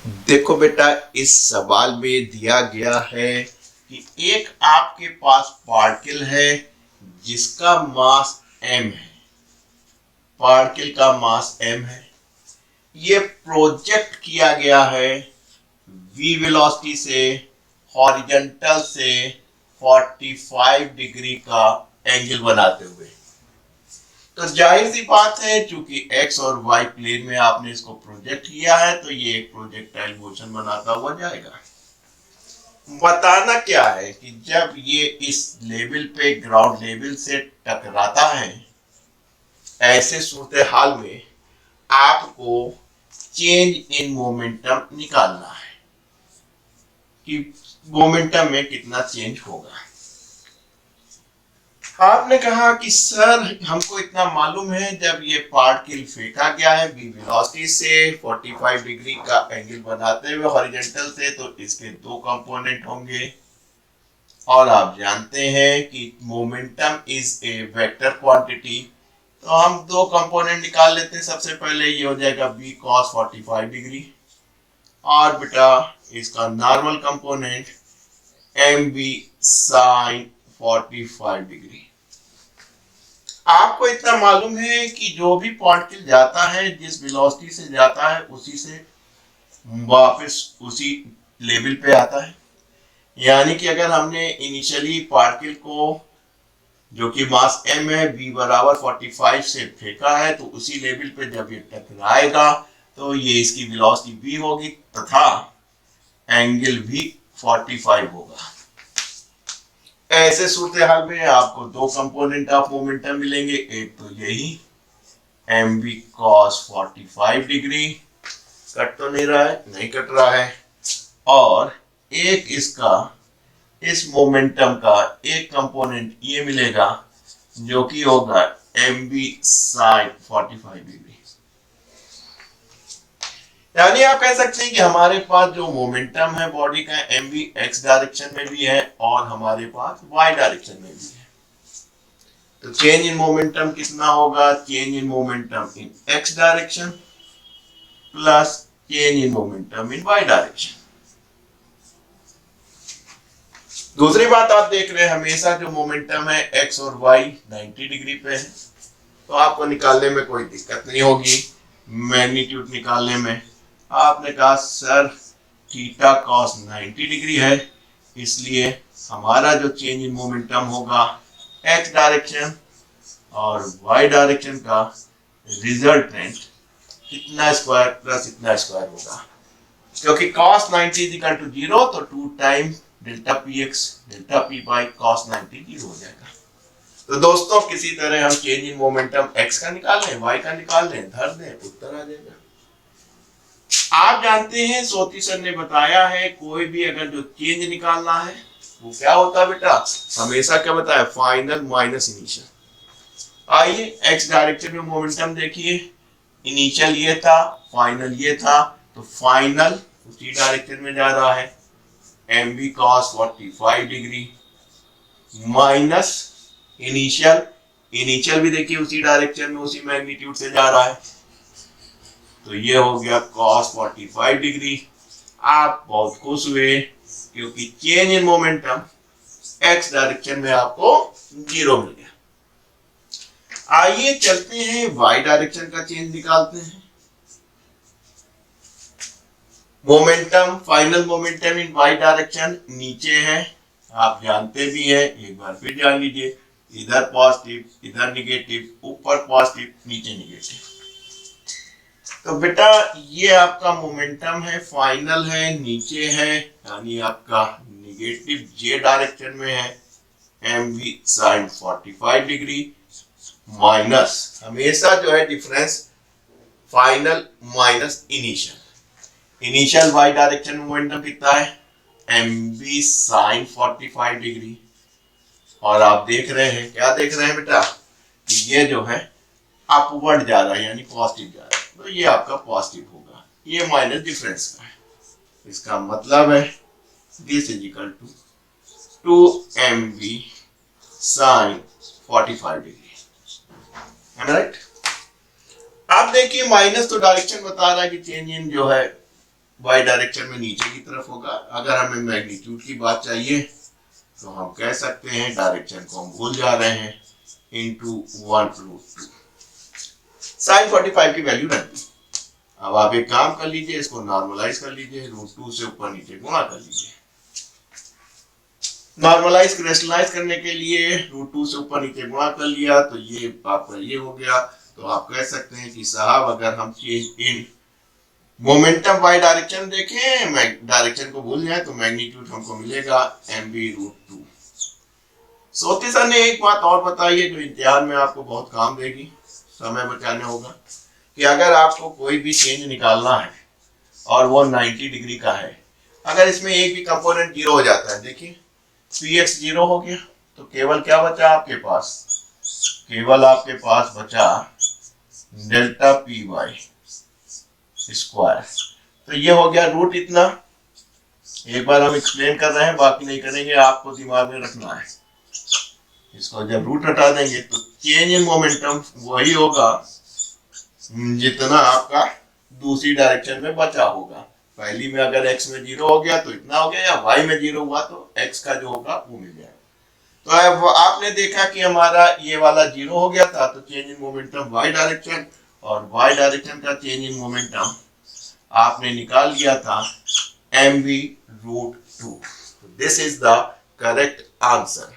देखो बेटा, इस सवाल में दिया गया है कि एक आपके पास पार्टिकल है जिसका मास m है। पार्टिकल का मास m है। ये प्रोजेक्ट किया गया है v वेलोसिटी से हॉरिजॉन्टल से 45 डिग्री का एंगल बनाते हुए। तो जाहिर सी बात है, चूंकि x और y प्लेन में आपने इसको प्रोजेक्ट किया है, तो ये एक प्रोजेक्टाइल मोशन बनाता हुआ जाएगा। बताना क्या है कि जब ये इस लेवल पे ग्राउंड लेवल से टकराता है, ऐसे सूरत हाल में आपको चेंज इन मोमेंटम निकालना है कि मोमेंटम में कितना चेंज होगा। आपने कहा कि सर हमको इतना मालूम है, जब ये पार्टिकल फेंका गया है v वेलोसिटी से 45 डिग्री का एंगल बनाते हुए हॉरिजॉन्टल से, तो इसके दो कंपोनेंट होंगे। और आप जानते हैं कि momentum is a vector quantity, तो हम दो कंपोनेंट निकाल लेते हैं। सबसे पहले ये हो जाएगा v cos 45 डिग्री, और बेटा इसका normal component mv sin 45 degree. आपको इतना मालूम है कि जो भी पार्टिकल जाता है, जिस वेलोसिटी से जाता है, उसी से वापस उसी लेवल पे आता है। यानी कि अगर हमने इनिशियली पार्टिकल को, जो कि मास m है, v बराबर 45 से फेंका है, तो उसी लेवल पे जब ये टकराएगा तो ये इसकी वेलोसिटी v होगी तथा एंगल भी 45 होगा। ऐसे सूरत हाल में आपको दो कंपोनेंट ऑफ मोमेंटम मिलेंगे। एक तो यही mv cos 45 डिग्री, कट तो नहीं रहा है, नहीं कट रहा है, और एक इसका इस मोमेंटम का एक कंपोनेंट ये मिलेगा जो कि होगा mv sin 45 डिग्री। यानी आप कह सकते हैं कि हमारे पास जो मोमेंटम है बॉडी का, mv x डायरेक्शन में भी है और हमारे पास y डायरेक्शन में भी है। तो चेंज इन मोमेंटम कितना होगा? Change in momentum in x direction plus change in momentum in y direction. दूसरी बात आप देख रहे हैं, हमेशा जो मोमेंटम है x और y 90 डिग्री पे है, तो आपको निकालने में कोई दिक्कत नहीं होगी। मैग्नीट्यूड निकालने में आपने कहा सर थीटा कॉस 90 डिग्री है, इसलिए हमारा जो चेंज इन मोमेंटम होगा x डायरेक्शन और y डायरेक्शन का रिजल्टेंट इतना स्क्वायर प्लस इतना स्क्वायर होगा। क्योंकि cos 90 इज इक्वल टू 0, तो 2 time delta P x delta P by cos 90 0 हो जाएगा। तो दोस्तों, किसी तरह हम चेंज इन मोमेंटम x का निकाल लें, y का निकाल लें, धर दें, उत्तर आ जाएगा। आप जानते हैं, सोती सर ने बताया है, कोई भी अगर जो चेंज निकालना है वो क्या होता है बेटा? हमेशा क्या बताया? Final minus initial. आइए x डायरेक्शन में मोमेंटम देखिए, इनिशियल ये था, फाइनल ये था, तो फाइनल उसी डायरेक्शन में जा रहा है mv cos 45 degree minus initial भी देखिए उसी डायरेक्शन में, उसी मैग्नीट्यूड से जा रहा है, तो ये हो गया cos 45 डिग्री। आप बहुत खुश हुए क्योंकि change in momentum x direction में आपको 0 मिल गया। आइए चलते हैं y डायरेक्शन का चेंज निकालते हैं। मोमेंटम, फाइनल मोमेंटम इन y डायरेक्शन नीचे है, आप जानते भी हैं, एक बार फिर जान लीजिए, इधर पॉजिटिव, इधर निगेटिव, ऊपर पॉजिटिव, नीचे निगेटिव। तो बेटा ये आपका मोमेंटम है, फाइनल है, नीचे है, यानी आपका निगेटिव j डायरेक्शन में है mv sin 45 डिग्री माइनस, हमेशा जो है difference final minus initial y direction में मोमेंटम कितना है? mv sin 45 degree. और आप देख रहे हैं, क्या देख रहे हैं बेटा? कि ये जो है अपवर्ड जा रहा है, यानी पॉजिटिव जा रहा है, तो ये आपका पॉजिटिव होगा, ये माइनस डिफरेंस का है। इसका मतलब है this is equal to 2mv sin 45 degree, है ना? राइट। आप देखिए, माइनस तो डायरेक्शन बता रहा है कि चेंज इन जो है वाई डायरेक्शन में नीचे की तरफ होगा। अगर हमें मैग्नीट्यूड की बात चाहिए तो हम कह सकते हैं डायरेक्शन को हम भूल जा रहे हैं, इंटू 1/2 साइन 45 की वैल्यू रख दी। अब आप एक काम कर लीजिए, इसको नॉर्मलाइज कर लीजिए, √2 से ऊपर नीचे गुणा कर लीजिए। नॉर्मलाइज क्रिस्टलाइज करने के लिए √2 से ऊपर नीचे गुणा कर लिया तो ये आपका ये हो गया। तो आप कह सकते हैं कि साहब अगर हम change in momentum y direction देखें, डायरेक्शन को भूल जाए तो मैग्नीट्यूड हमको मिलेगा mv√2। सोती सर ने एक बात और बताई है जो इम्तिहान में आपको बहुत काम देगी, समय बचाने होगा, कि अगर आपको कोई भी चेंज निकालना है और वो 90 डिग्री का है, अगर इसमें एक भी कंपोनेंट जीरो हो जाता है, देखिए px जीरो हो गया तो केवल क्या बचा आपके पास, केवल आपके पास बचा डेल्टा पी वाई स्क्वायर। तो ये हो गया रूट इतना। एक बार हम एक्सप्लेन कर रहे हैं, बाकी नहीं करेंगे, आपको दिमाग में रखना है। इसको जब रूट हटा देंगे तो चेंज इन मोमेंटम वही होगा जितना आपका दूसरी डायरेक्शन में बचा होगा। पहली में अगर x में जीरो हो गया तो इतना हो गया, या y में जीरो हुआ तो x का जो होगा वो मिल जाएगा। तो अब आपने देखा कि हमारा ये वाला जीरो हो गया था, तो change in momentum y direction, और y डायरेक्शन का चेंज इन मोमेंटम आपने निकाल लिया था mv√2। This is the correct answer.